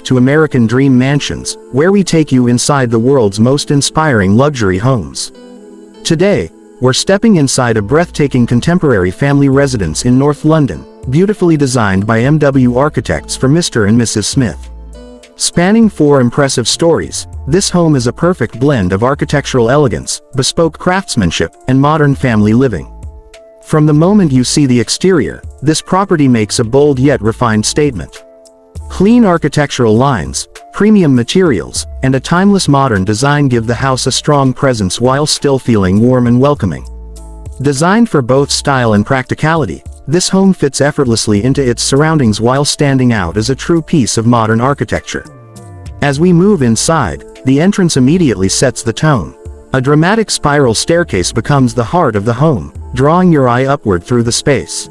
back to American Dream Mansions, where we take you inside the world's most inspiring luxury homes. Today, we're stepping inside a breathtaking contemporary family residence in North London, beautifully designed by MW Architects for Mr. and Mrs. Smith. Spanning 4 impressive stories, this home is a perfect blend of architectural elegance, bespoke craftsmanship, and modern family living. From the moment you see the exterior, this property makes a bold yet refined statement. Clean architectural lines, premium materials, and a timeless modern design give the house a strong presence while still feeling warm and welcoming. Designed for both style and practicality, this home fits effortlessly into its surroundings while standing out as a true piece of modern architecture. As we move inside, the entrance immediately sets the tone. A dramatic spiral staircase becomes the heart of the home, drawing your eye upward through the space.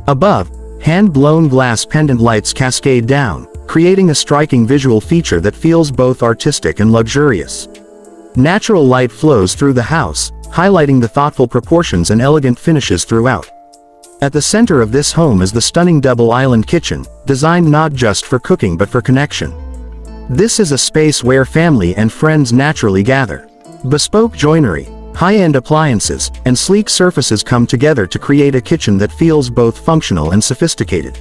Above, hand-blown glass pendant lights cascade down, creating a striking visual feature that feels both artistic and luxurious. Natural light flows through the house, highlighting the thoughtful proportions and elegant finishes throughout. At the center of this home is the stunning double-island kitchen, designed not just for cooking but for connection. This is a space where family and friends naturally gather. Bespoke joinery, high-end appliances, and sleek surfaces come together to create a kitchen that feels both functional and sophisticated.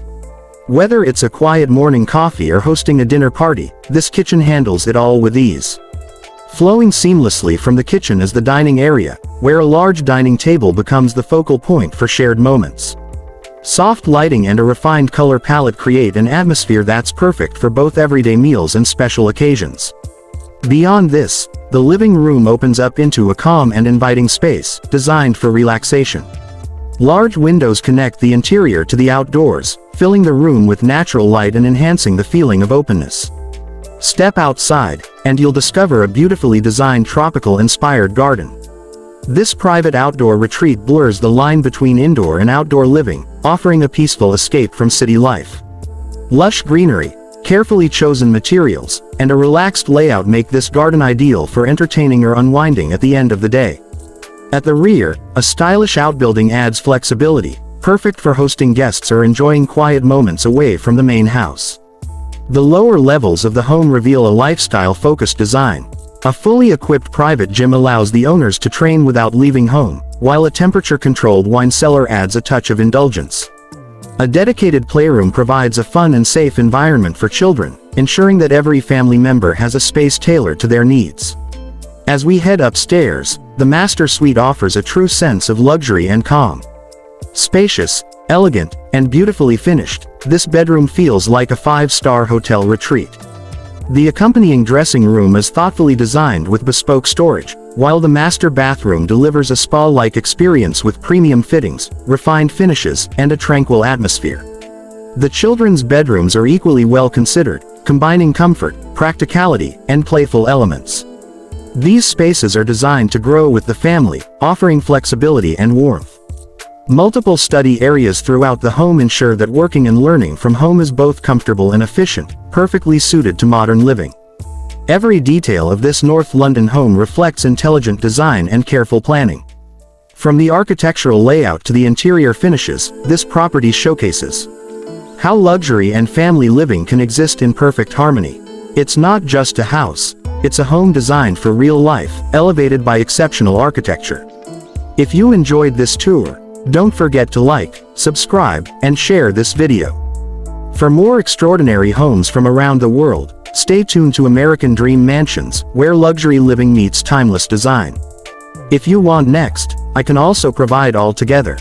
Whether it's a quiet morning coffee or hosting a dinner party, this kitchen handles it all with ease. Flowing seamlessly from the kitchen is the dining area, where a large dining table becomes the focal point for shared moments. Soft lighting and a refined color palette create an atmosphere that's perfect for both everyday meals and special occasions. Beyond this, the living room opens up into a calm and inviting space, designed for relaxation. Large windows connect the interior to the outdoors, filling the room with natural light and enhancing the feeling of openness. Step outside, and you'll discover a beautifully designed tropical-inspired garden. This private outdoor retreat blurs the line between indoor and outdoor living, offering a peaceful escape from city life. Lush greenery, carefully chosen materials, and a relaxed layout make this garden ideal for entertaining or unwinding at the end of the day. At the rear, a stylish outbuilding adds flexibility, perfect for hosting guests or enjoying quiet moments away from the main house. The lower levels of the home reveal a lifestyle-focused design. A fully equipped private gym allows the owners to train without leaving home, while a temperature-controlled wine cellar adds a touch of indulgence. A dedicated playroom provides a fun and safe environment for children, ensuring that every family member has a space tailored to their needs. As we head upstairs, the master suite offers a true sense of luxury and calm. Spacious, elegant, and beautifully finished, this bedroom feels like a 5-star hotel retreat. The accompanying dressing room is thoughtfully designed with bespoke storage, while the master bathroom delivers a spa-like experience with premium fittings, refined finishes, and a tranquil atmosphere. The children's bedrooms are equally well considered, combining comfort, practicality, and playful elements. These spaces are designed to grow with the family, offering flexibility and warmth. Multiple study areas throughout the home ensure that working and learning from home is both comfortable and efficient, perfectly suited to modern living. Every detail of this North London home reflects intelligent design and careful planning. From the architectural layout to the interior finishes, this property showcases how luxury and family living can exist in perfect harmony. It's not just a house, it's a home designed for real life, elevated by exceptional architecture. If you enjoyed this tour, don't forget to like, subscribe, and share this video. For more extraordinary homes from around the world, stay tuned to American Dream Mansions, where luxury living meets timeless design. If you want next, I can also provide all together.